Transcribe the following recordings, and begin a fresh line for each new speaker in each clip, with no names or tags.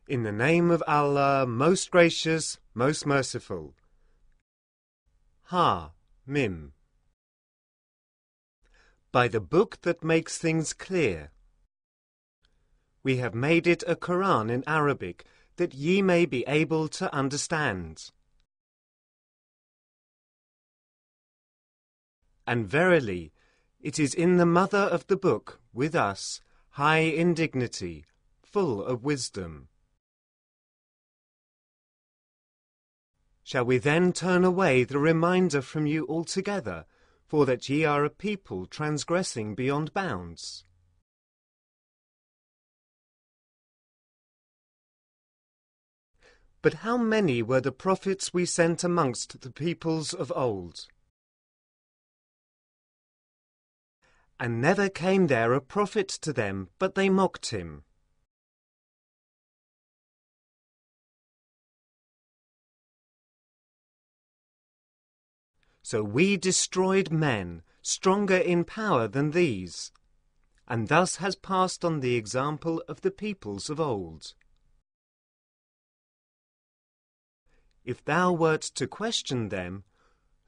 In the name of Allah, most gracious, most merciful. Ha-Mim. By the book that makes things clear. We have made it a Quran in Arabic, that ye may be able to understand. And verily, it is in the mother of the book, with us, high in dignity, full of wisdom. Shall we then turn away the reminder from you altogether, for that ye are a people transgressing beyond bounds? But how many were the prophets we sent amongst the peoples of old? And never came there a prophet to them, but they mocked him. So we destroyed men, stronger in power than these, and thus has passed on the example of the peoples of old. If thou wert to question them,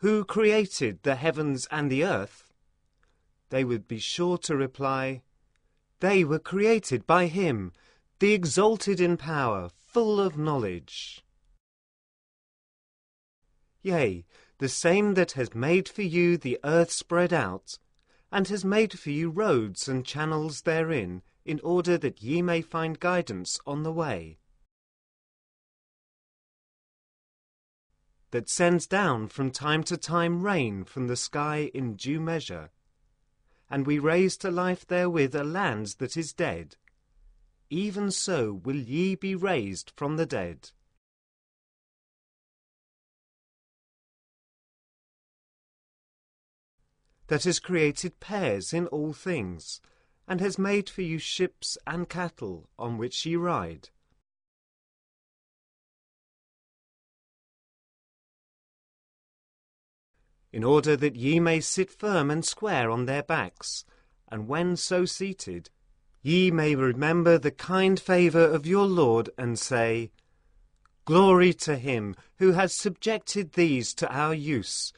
who created the heavens and the earth? They would be sure to reply, they were created by him, the exalted in power, full of knowledge. Yea, the same that has made for you the earth spread out, and has made for you roads and channels therein, in order that ye may find guidance on the way. That sends down from time to time rain from the sky in due measure, and we raise to life therewith a land that is dead. Even so will ye be raised from the dead. That has created pairs in all things, and has made for you ships and cattle on which ye ride. In order that ye may sit firm and square on their backs, and when so seated, ye may remember the kind favour of your Lord, and say, Glory to him who has subjected these to our use,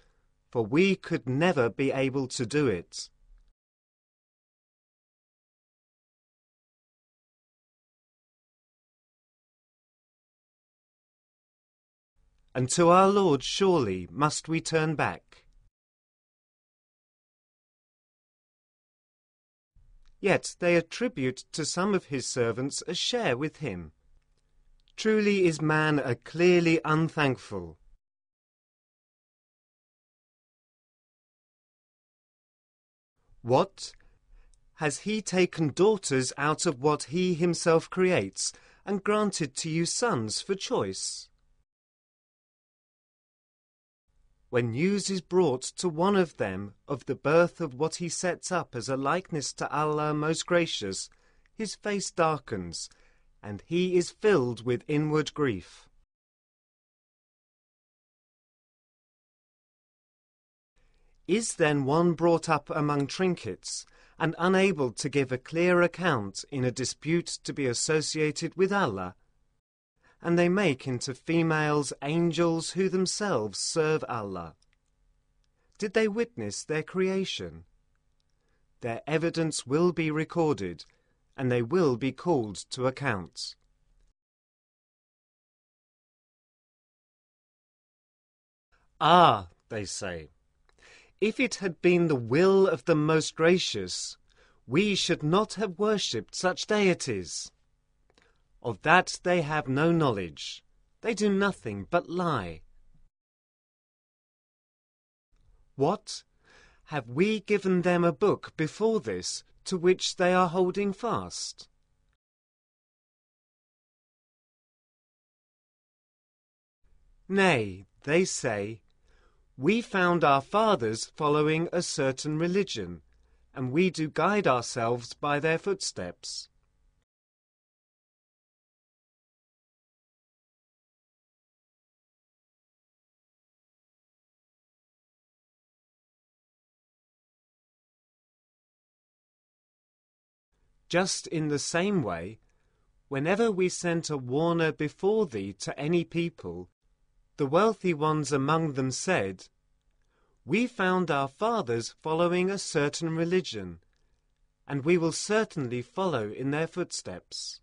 for we could never be able to do it. And to our Lord surely must we turn back. Yet they attribute to some of his servants a share with him. Truly is man a clearly unthankful. What? Has he taken daughters out of what he himself creates, and granted to you sons for choice? When news is brought to one of them of the birth of what he sets up as a likeness to Allah most gracious, his face darkens, and he is filled with inward grief. Is then one brought up among trinkets, and unable to give a clear account in a dispute to be associated with Allah? And they make into females angels who themselves serve Allah. Did they witness their creation? Their evidence will be recorded, and they will be called to account. Ah, they say, if it had been the will of the Most Gracious, we should not have worshipped such deities. Of that they have no knowledge. They do nothing but lie. What? Have we given them a book before this, to which they are holding fast? Nay, they say, we found our fathers following a certain religion, and we do guide ourselves by their footsteps. Just in the same way, whenever we sent a warner before thee to any people, the wealthy ones among them said, We found our fathers following a certain religion, and we will certainly follow in their footsteps.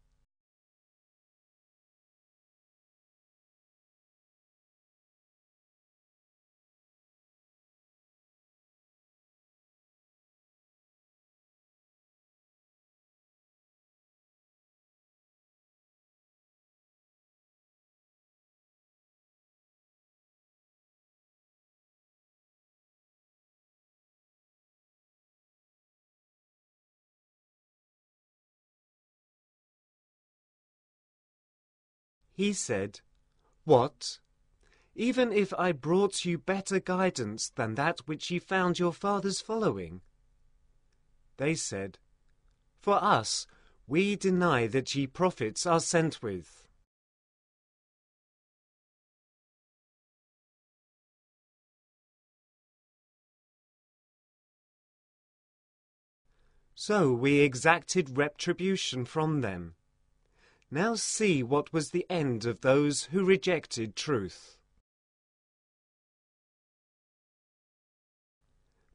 He said, What? Even if I brought you better guidance than that which ye found your fathers following? They said, For us, we deny that ye prophets are sent with. So we exacted retribution from them. Now see what was the end of those who rejected truth.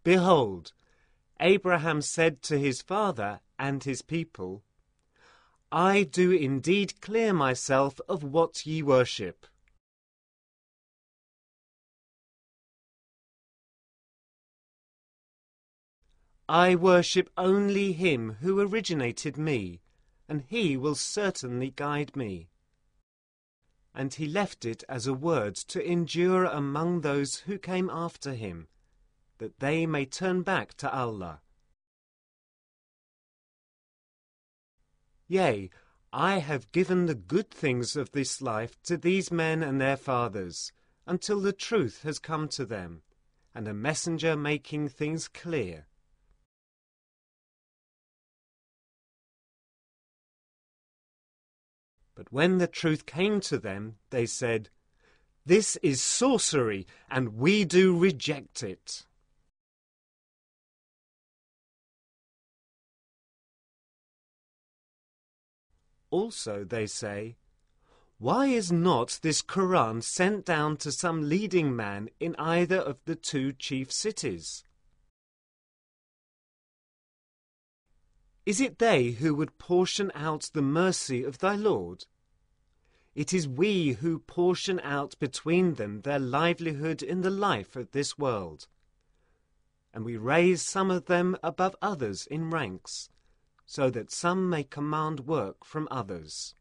Behold, Abraham said to his father and his people, I do indeed clear myself of what ye worship. I worship only him who originated me, and he will certainly guide me. And he left it as a word to endure among those who came after him, that they may turn back to Allah. Yea, I have given the good things of this life to these men and their fathers, until the truth has come to them, and a messenger making things clear. But when the truth came to them, they said, This is sorcery, and we do reject it. Also they say, Why is not this QUR'AN sent down to some leading man in either of the two chief cities? Is it they who would portion out the mercy of thy Lord? It is we who portion out between them their livelihood in the life of this world. And we raise some of them above others in ranks, so that some may command work from others.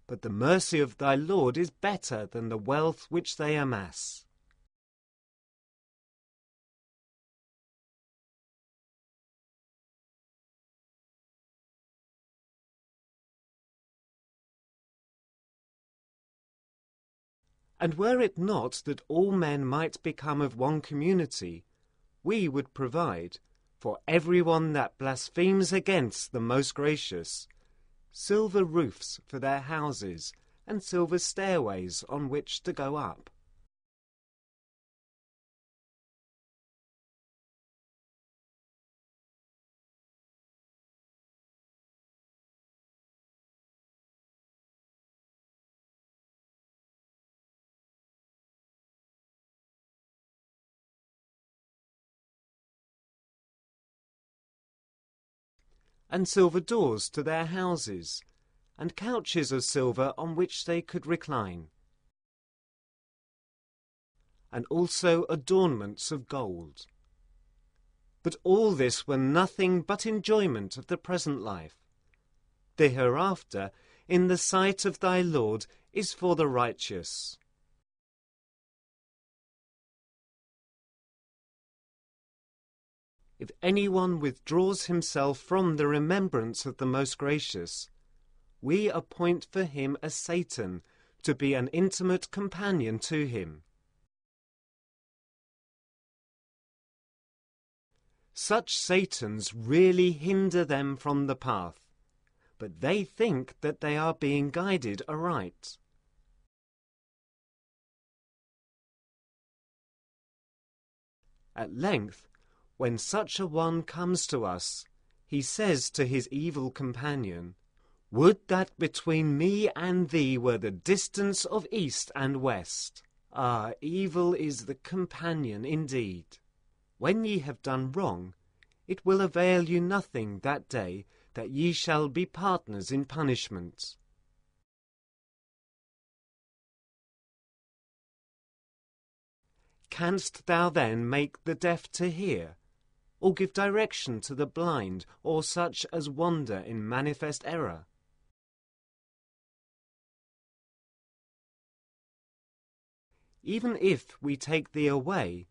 But the mercy of thy Lord is better than the wealth which they amass. And were it not that all men might become of one community, we would provide, for everyone that blasphemes against the Most Gracious, silver roofs for their houses and silver stairways on which to go up. And silver doors to their houses, and couches of silver on which they could recline, and also adornments of gold. But all this were nothing but enjoyment of the present life. The hereafter, in the sight of thy Lord, is for the righteous. If anyone withdraws himself from the remembrance of the Most Gracious, we appoint for him a Satan to be an intimate companion to him. Such Satans really hinder them from the path, but they think that they are being guided aright. At length, when such a one comes to us, he says to his evil companion, Would that between me and thee were the distance of east and west! Ah, evil is the companion indeed. When ye have done wrong, it will avail you nothing that day, that ye shall be partners in punishment. Canst thou then make the deaf to hear, or give direction to the blind, or such as wander in manifest error? Even if we take thee away,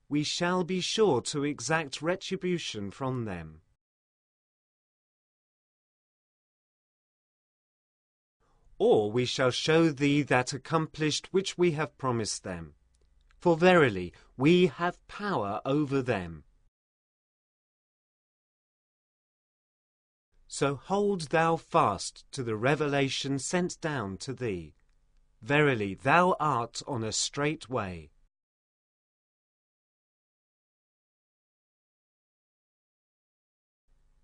we shall be sure to exact retribution from them. Or we shall show thee that accomplished which we have promised them. For verily, we have power over them. So hold thou fast to the revelation sent down to thee. Verily, thou art on a straight way.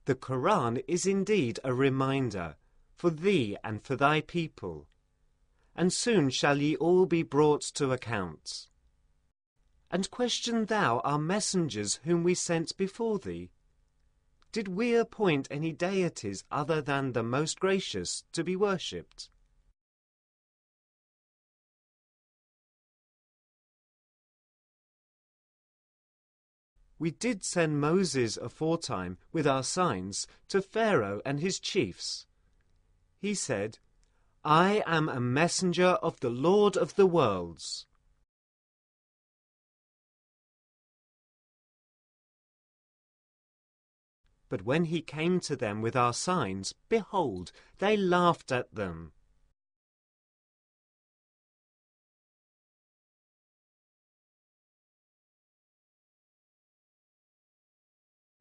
The Qur'an is indeed a reminder for thee and for thy people, and soon shall ye all be brought to account. And question thou our messengers whom we sent before thee. Did we appoint any deities other than the Most Gracious to be worshipped? We did send Moses aforetime with our signs to Pharaoh and his chiefs. He said, I am a messenger of the Lord of the worlds. But when he came to them with our signs, behold, they laughed at them.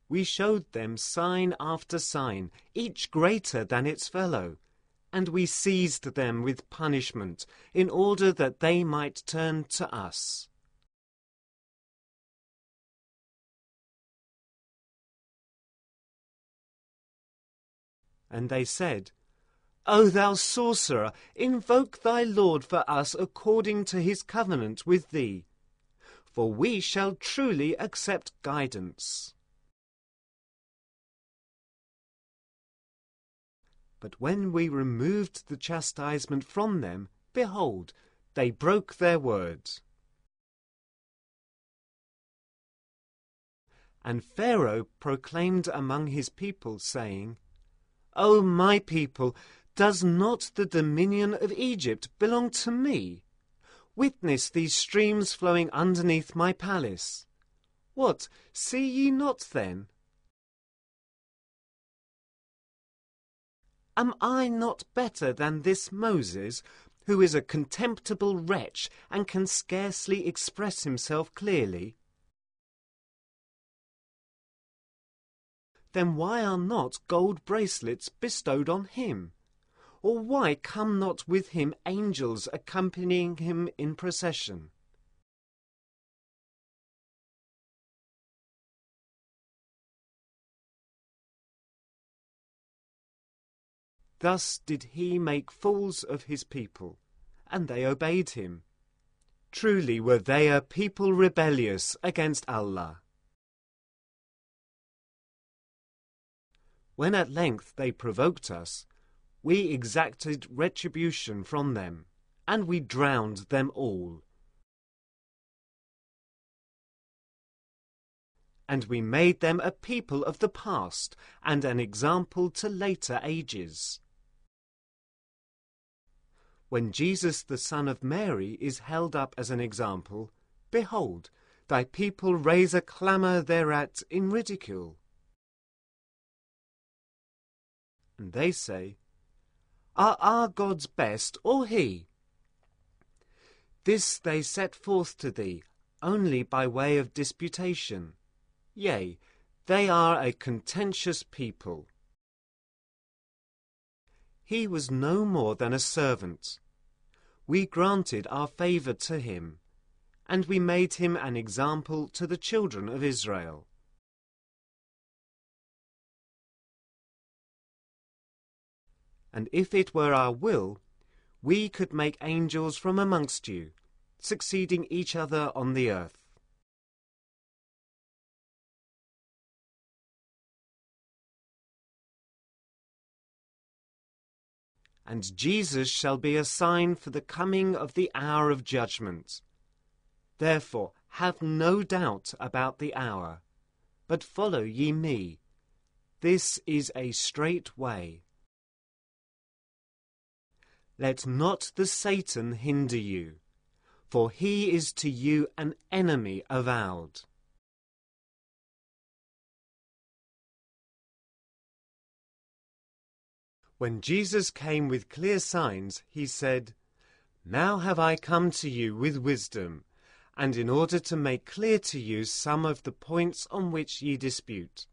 We showed them sign after sign, each greater than its fellow, and we seized them with punishment, in order that they might turn to us. And they said, O thou sorcerer, invoke thy Lord for us according to his covenant with thee, for we shall truly accept guidance. But when we removed the chastisement from them, behold, they broke their word. And Pharaoh proclaimed among his people, saying, O my people, does not the dominion of Egypt belong to me? Witness these streams flowing underneath my palace. What, see ye not then? Am I not better than this Moses, who is a contemptible wretch and can scarcely express himself clearly? Then why are not gold bracelets bestowed on him? Or why come not with him angels accompanying him in procession? Thus did he make fools of his people, and they obeyed him. Truly were they a people rebellious against Allah. When at length they provoked us, we exacted retribution from them, and we drowned them all. And we made them a people of the past, and an example to later ages. When Jesus the son of Mary is held up as an example, behold, thy people raise a clamour thereat in ridicule. And they say, Are our gods best, or he? This they set forth to thee, only by way of disputation. Yea, they are a contentious people. He was no more than a servant. We granted our favour to him, and we made him an example to the children of Israel. And if it were our will, we could make angels from amongst you, succeeding each other on the earth. And Jesus shall be a sign for the coming of the hour of judgment. Therefore have no doubt about the hour, but follow ye me. This is a straight way. Let not the Satan hinder you, for he is to you an enemy avowed. When Jesus came with clear signs, he said, Now have I come to you with wisdom, and in order to make clear to you some of the points on which ye dispute.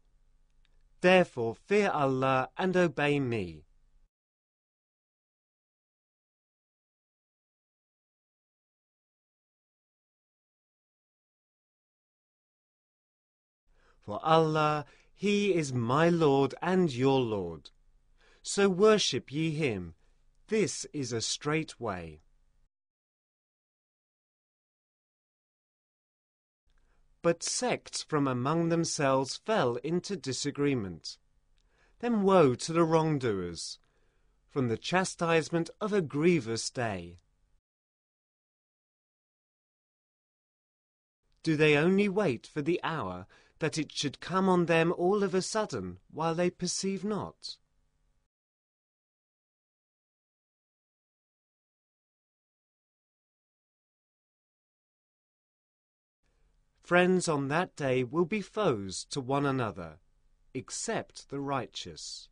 Therefore fear Allah and obey me. For Allah, He is my Lord and your Lord. So worship ye Him. This is a straight way. But sects from among themselves fell into disagreement. Then woe to the wrongdoers, from the chastisement of a grievous day. Do they only wait for the hour that it should come on them all of a sudden, while they perceive not? Friends on that day will be foes to one another, except the righteous.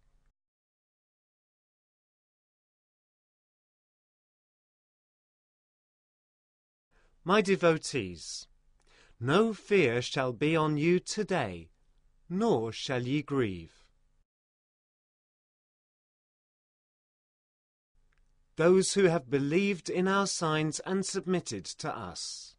My devotees, no fear shall be on you today, nor shall ye grieve. Those who have believed in our signs and submitted to us.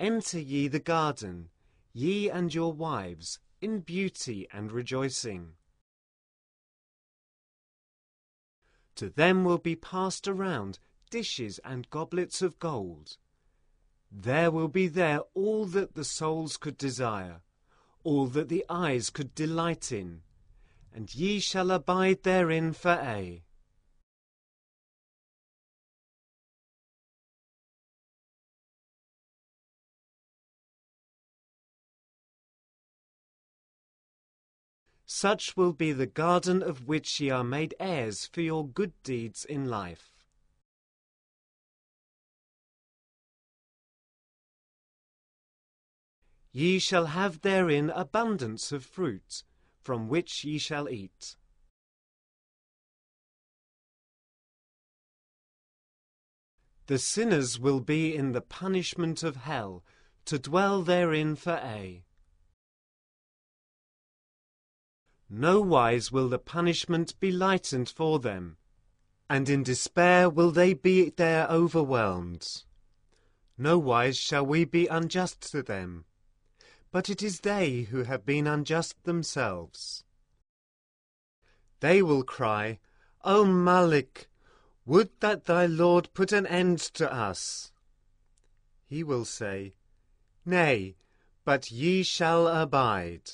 Enter ye the garden, ye and your wives, in beauty and rejoicing. To them will be passed around dishes and goblets of gold. There will be there all that the souls could desire, all that the eyes could delight in, and ye shall abide therein for aye. Such will be the garden of which ye are made heirs for your good deeds in life. Ye shall have therein abundance of fruit, from which ye shall eat. The sinners will be in the punishment of hell, to dwell therein for aye. No wise will the punishment be lightened for them, and in despair will they be there overwhelmed. No wise shall we be unjust to them, but it is they who have been unjust themselves. They will cry, O Malik, would that thy Lord put an end to us. He will say, Nay, but ye shall abide.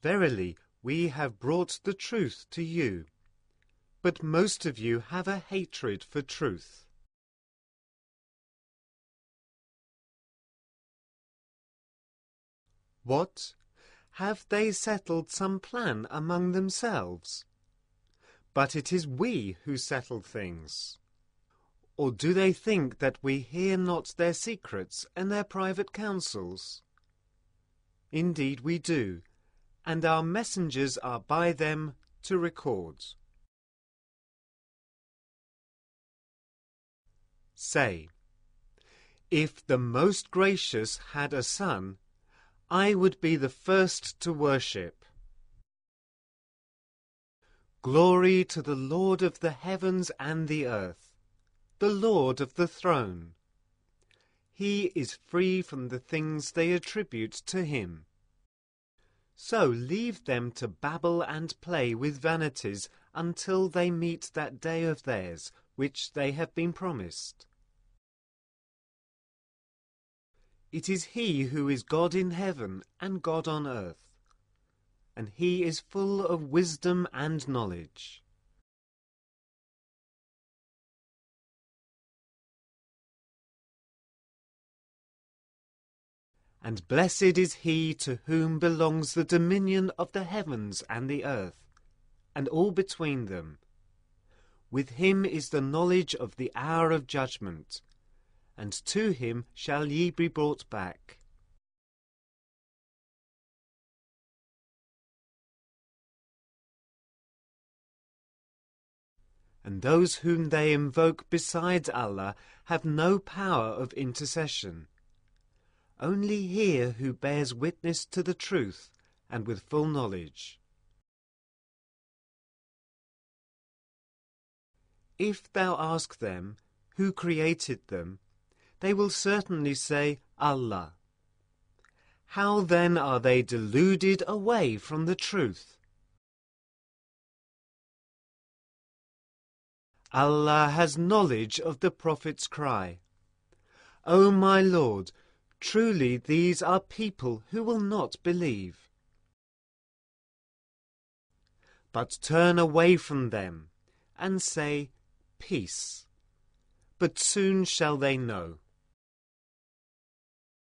Verily, we have brought the truth to you, but most of you have a hatred for truth. What? Have they settled some plan among themselves? But it is we who settle things. Or do they think that we hear not their secrets and their private counsels? Indeed we do, and our messengers are by them to record. Say, if the Most Gracious had a son, I would be the first to worship. Glory to the Lord of the heavens and the earth, the Lord of the throne. He is free from the things they attribute to him. So leave them to babble and play with vanities until they meet that day of theirs, which they have been promised. It is He who is God in heaven and God on earth, and He is full of wisdom and knowledge. And blessed is he to whom belongs the dominion of the heavens and the earth, and all between them. With him is the knowledge of the hour of judgment, and to him shall ye be brought back. And those whom they invoke besides Allah have no power of intercession. Only He who bears witness to the truth and with full knowledge. If thou ask them, who created them, they will certainly say, Allah. How then are they deluded away from the truth? Allah has knowledge of the Prophet's cry. O my Lord, truly these are people who will not believe. But turn away from them and say, Peace. But soon shall they know.